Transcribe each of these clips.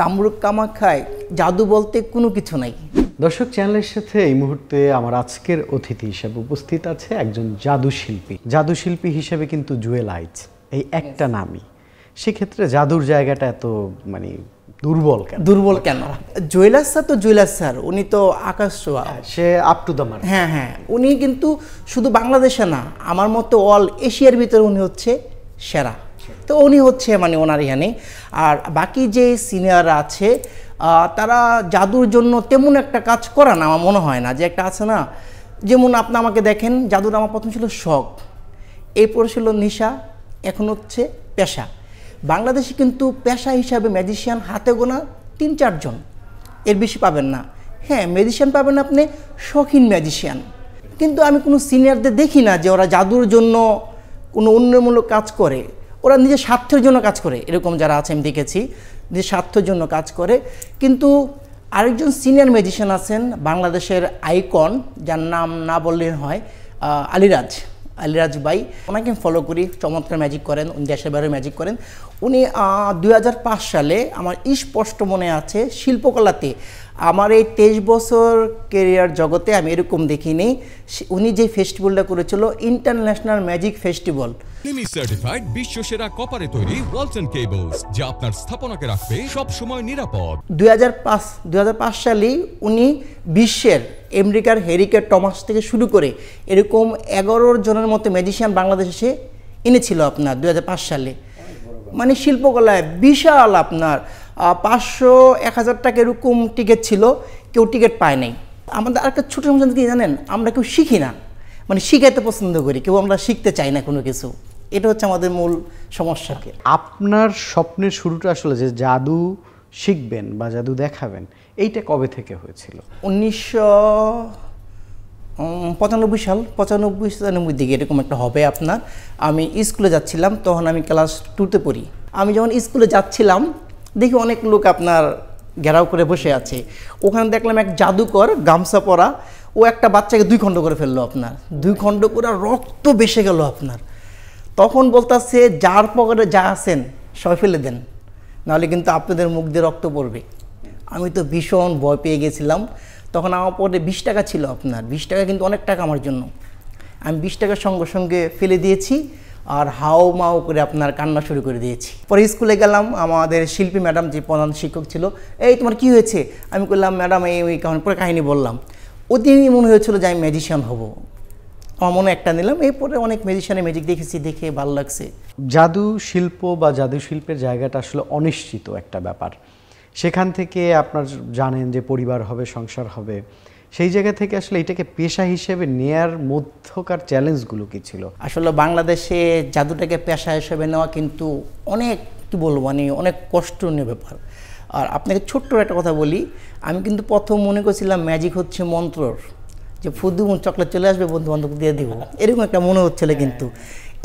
কামরূপ কামাখ্যায় জাদু বলতে কোনো কিছু নাই। দর্শক, চ্যানেলের সাথে এই মুহূর্তে আমার আজকের অতিথি হিসেবে উপস্থিত আছে একজন জাদুশিল্পী হিসেবে কিন্তু জুয়েল আইচ এই একটা নামই। সেক্ষেত্রে জাদুর জায়গাটা এত দুর্বল কেন? জুয়েলার স্যার তো জুয়েলার স্যার, উনি তো আকাশ ছোঁয়া, সে আপ টু দ্য মার্ক। হ্যাঁ, উনি কিন্তু শুধু বাংলাদেশে না, আমার মতো অল এশিয়ার ভিতরে উনি হচ্ছে সেরা। তো উনি হচ্ছে মানে ওনার এখানে। আর বাকি যে সিনিয়ররা আছে তারা জাদুর জন্য তেমন একটা কাজ করা না, আমার মনে হয় না যে একটা আছে না। যেমন আপনি আমাকে দেখেন, জাদুর আমার প্রথম ছিল শখ, এরপর ছিল নেশা, এখন হচ্ছে পেশা। বাংলাদেশে কিন্তু পেশা হিসাবে ম্যাজিশিয়ান হাতে গোনা ৩-৪ জন, এর বেশি পাবেন না। হ্যাঁ, ম্যাজিশিয়ান পাবেন আপনি, শৌখিন ম্যাজিশিয়ান। কিন্তু আমি কোনো সিনিয়রদের দেখি না যে ওরা জাদুর জন্য কোনো উন্নয়নমূলক কাজ করে। ওরা নিজের স্বার্থের জন্য কাজ করে, এরকম যারা আছে আমি দেখেছি, নিজের স্বার্থের জন্য কাজ করে। কিন্তু আরেকজন সিনিয়র ম্যাজিশিয়ান আছেন বাংলাদেশের আইকন, যার নাম না বললে হয়, আলিরাজ ভাই। ওনাকে আমি ফলো করি, চমৎকার ম্যাজিক করেন, উনি দেশের বাইরে ম্যাজিক করেন। উনি 2005 সালে, আমার স্পষ্ট মনে আছে, শিল্পকলাতে আমার এই 23 বছর কেরিয়ার জগতে আমি এরকম দেখিনি। উনি যে ফেস্টিভ্যালটা করেছিল, ইন্টারন্যাশনাল ম্যাজিক ফেস্টিভ্যাল, প্রিমি সার্টিফাইড বিশ্বসেরা কপারে তৈরি ওয়ালটন কেবলস, যা আপনার স্থাপনাকে রাখবে সব সময় নিরাপদ। 2005 সালে উনি বিশ্বের আমেরিকার হেরিকে টমাস থেকে শুরু করে এরকম 11 জনের মতো ম্যাজিশিয়ান বাংলাদেশে এনেছিল আপনার 2005 সালে। মানে শিল্পকলায় বিশাল আপনার 500-1000 টাকা এরকম টিকিট ছিল, কেউ টিকিট পায় নাই। আমাদের আরেকটা ছোটো সমস্যা কি জানেন, আমরা কেউ শিখি না, মানে শিখাইতে পছন্দ করি, কেউ আমরা শিখতে চাই না কোনো কিছু। এটা হচ্ছে আমাদের মূল সমস্যা। আপনার স্বপ্নের শুরুটা আসলে যে জাদু শিখবেন বা জাদু দেখাবেন, এইটা কবে থেকে হয়েছিল? 1995 সাল, 95-96 দিকে এরকম একটা হবে আপনার। আমি স্কুলে যাচ্ছিলাম, তখন আমি ক্লাস 2তে পড়ি। আমি যখন স্কুলে যাচ্ছিলাম, দেখি অনেক লোক আপনার ঘেরাও করে বসে আছে। ওখানে দেখলাম এক জাদুকর গামছা পরা, ও একটা বাচ্চাকে 2 খণ্ড করে ফেললো আপনার, 2 খণ্ড করে রক্ত বেসে গেল আপনার। তখন বলতেছে, যার পকেটে যা আছেন সবাই ফেলে দেন, নাহলে কিন্তু আপনাদের মুখ দিয়ে রক্ত পড়বে। আমি তো ভীষণ ভয় পেয়ে গেছিলাম। তখন আমার পকেটে 20 টাকা ছিল আপনার, 20 টাকা কিন্তু অনেক টাকা আমার জন্য। আমি 20 টাকার সঙ্গে সঙ্গে ফেলে দিয়েছি আর হাও মাও করে আপনার কান্না শুরু করে দিয়েছি। পরে স্কুলে গেলাম, আমাদের শিল্পী ম্যাডাম যে প্রধান শিক্ষক ছিল, এই তোমার কি হয়েছে? আমি বললাম, ম্যাডাম এই পরে কাহিনী বললাম। ওদিনই মনে হয়েছিল যে আমি ম্যাজিশিয়ান হব, আমার মনে একটা নিলাম। এরপরে অনেক ম্যাজিশিয়ানের ম্যাজিক দেখেছি, দেখে ভালো লাগছে। জাদু শিল্প বা জাদু শিল্পের জায়গাটা আসলে অনিশ্চিত একটা ব্যাপার। সেখান থেকে আপনার জানেন যে পরিবার হবে, সংসার হবে, সেই জায়গা থেকে আসলে এটাকে পেশা হিসেবে নেয়ার মধ্যকার চ্যালেঞ্জগুলো কি ছিল? আসলে বাংলাদেশে জাদুটাকে পেশা হিসেবে নেওয়া কিন্তু অনেক, কী বলবো, মানে অনেক কষ্টনীয় ব্যাপার। আর আপনাকে ছোট্ট একটা কথা বলি, আমি কিন্তু প্রথম মনে করছিলাম ম্যাজিক হচ্ছে মন্ত্রর, যে ফুদু চকলেট চলে আসবে, বন্ধু বান্ধব দিয়ে দিব, এরকম একটা মনে হচ্ছিল। কিন্তু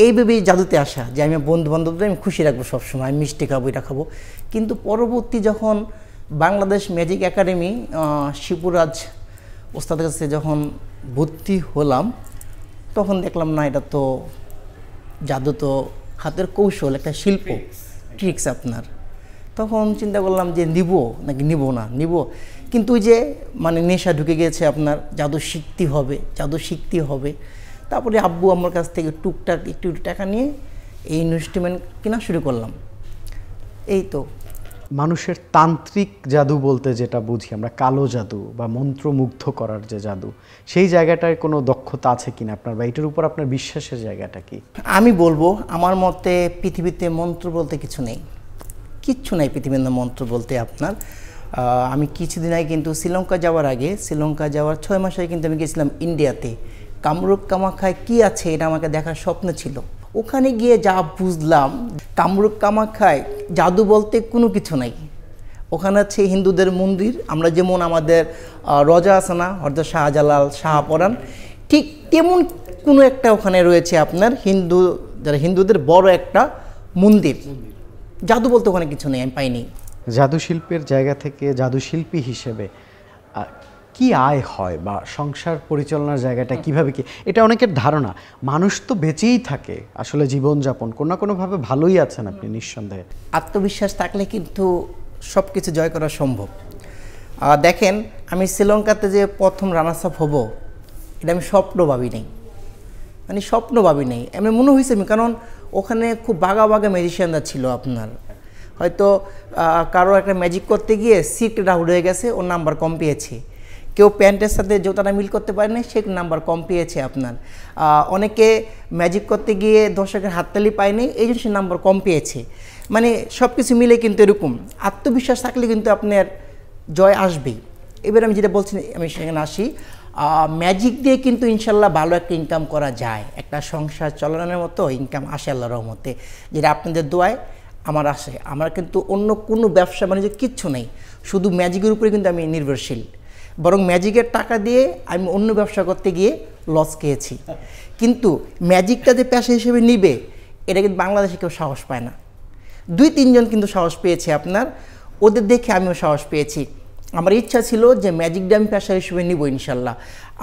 এইভাবেই জাদুতে আসা, যে আমি বন্ধু বান্ধবদের আমি খুশি রাখবো সবসময়, আমি মিষ্টি খাবো, এটা খাবো। কিন্তু পরবর্তী যখন বাংলাদেশ ম্যাজিক একাডেমি শিবরাজ ওস্তাদের কাছে যখন ভর্তি হলাম, তখন দেখলাম না, এটা তো জাদু, তো হাতের কৌশল, একটা শিল্প, ট্রিক্স আপনার। তখন চিন্তা করলাম যে নিব নাকি নিব না, নিব। কিন্তু ওই যে মানে নেশা ঢুকে গিয়েছে আপনার, জাদু শিখতে হবে। তারপরে আব্বু আমার কাছ থেকে টুকটাক একটু টাকা নিয়ে এই ইনস্ট্রুমেন্ট কেনা শুরু করলাম। এই তো মানুষের তান্ত্রিক জাদু বলতে যেটা বুঝি আমরা, কালো জাদু বা মন্ত্রমুগ্ধ করার যে জাদু, সেই জায়গাটায় কোনো দক্ষতা আছে কিনা আপনার, বা এটার উপর আপনার বিশ্বাসের জায়গাটা কি? আমি বলবো, আমার মতে পৃথিবীতে মন্ত্র বলতে কিচ্ছু নেই পৃথিবীর মন্ত্র বলতে আপনার। আমি কিছুদিন আগে কিন্তু শ্রীলঙ্কা যাওয়ার আগে, শ্রীলঙ্কা যাওয়ার 6 মাস আগে কিন্তু আমি গেছিলাম ইন্ডিয়াতে। কামরূপ কামাখ্যায় কী আছে এটা আমাকে দেখার স্বপ্ন ছিল। ওখানে গিয়ে যা বুঝলাম, কামরূপ কামাখ্যায় জাদু বলতে কোনো কিছু নাই। ওখানে আছে হিন্দুদের মন্দির, আমরা যেমন আমাদের রজা আছে না, হযরত শাহজালাল, শাহপরাণ, ঠিক তেমন কোনো একটা ওখানে রয়েছে আপনার হিন্দুদের বড় একটা মন্দির। জাদু বলতে ওখানে কিছু নেই, আমি পাইনি। জাদু শিল্পের জায়গা থেকে জাদুশিল্পী হিসেবে কি আয় হয় বা সংসার পরিচালনার জায়গাটা কিভাবে, কি এটা অনেকের ধারণা, মানুষ তো বেঁচেই থাকে, আসলে জীবনযাপন কোনো না কোনোভাবে ভালোই আছেন আপনি নিঃসন্দেহে। আত্মবিশ্বাস থাকলে কিন্তু সব কিছু জয় করা সম্ভব। দেখেন, আমি শ্রীলঙ্কাতে যে প্রথম রানার্স আপ হব, এটা আমি স্বপ্ন ভাবি নেই, মানে স্বপ্ন ভাবি নেই, এমনি মনে হয়েছে আমি, কারণ ওখানে খুব বাঘা বাঘা ম্যাজিশিয়ানরা ছিল। আপনার হয়তো কারো একটা ম্যাজিক করতে গিয়ে সিট আউট হয়ে গেছে, ওর নাম্বার কম পেয়েছে। কেউ প্যান্টের সাথে জুতাটা মিল করতে পারেনি, সে নাম্বার কম পেয়েছে। আপনার অনেকে ম্যাজিক করতে গিয়ে দর্শকের হাততালি পায়নি, এই জন্য সে নাম্বার কম পেয়েছে। মানে সব কিছু মিলে কিন্তু এরকম আত্মবিশ্বাস থাকলে কিন্তু আপনার জয় আসবেই। এবার আমি যেটা বলছি, আমি সেখানে আসি, ম্যাজিক দিয়ে কিন্তু ইনশাল্লাহ ভালো একটা ইনকাম করা যায়, একটা সংসার চালানোর মতো ইনকাম আসে আল্লাহর রহমতে, যেটা আপনাদের দোয়ায় আমার আসে। আমার কিন্তু অন্য কোনো ব্যবসা বাণিজ্য কিচ্ছু নেই, শুধু ম্যাজিকের উপরে কিন্তু আমি নির্ভরশীল। বরং ম্যাজিকের টাকা দিয়ে আমি অন্য ব্যবসা করতে গিয়ে লস খেয়েছি। কিন্তু ম্যাজিকটা যে পেশা হিসেবে নিবে, এটা কিন্তু বাংলাদেশে কেউ সাহস পায় না। 2-3 জন কিন্তু সাহস পেয়েছে আপনার, ওদের দেখে আমিও সাহস পেয়েছি। আমার ইচ্ছা ছিল যে ম্যাজিকটা আমি পেশা হিসেবে নিব ইনশাল্লাহ।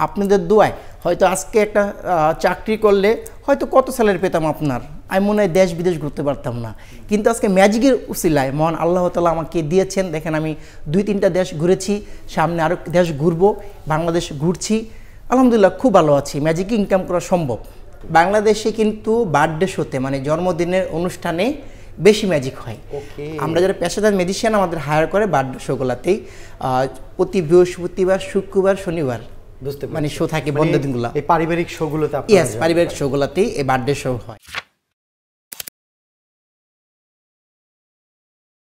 আপনাদের দোয়ায় হয়তো আজকে একটা চাকরি করলে হয়তো কত স্যালারি পেতাম আপনার, আমি মনে হয় দেশ বিদেশ ঘুরতে পারতাম না। কিন্তু আজকে ম্যাজিকের উসিলায় মহান আল্লাহ তাআলা আমাকে দিয়েছেন। দেখেন, আমি 2-3টা দেশ ঘুরেছি, সামনে আরও দেশ ঘুরবো, বাংলাদেশ ঘুরছি, আলহামদুলিল্লাহ খুব ভালো আছি। ম্যাজিকে ইনকাম করা সম্ভব। বাংলাদেশে কিন্তু বার্থডে শোতে, মানে জন্মদিনের অনুষ্ঠানে বেশি ম্যাজিক হয়। আমরা যারা পেশাদার ম্যাজিশিয়ান আমাদের হায়ার করে বার্থডে শোগুলাতেই, প্রতি বৃহস্পতিবার, শুক্রবার, শনিবার মানে শো থাকে বন্ধ দিনগুলো, এই পারিবারিক শোগুলোতে পারিবারিক শোগুলাতেই এই বার্থডে শো হয়।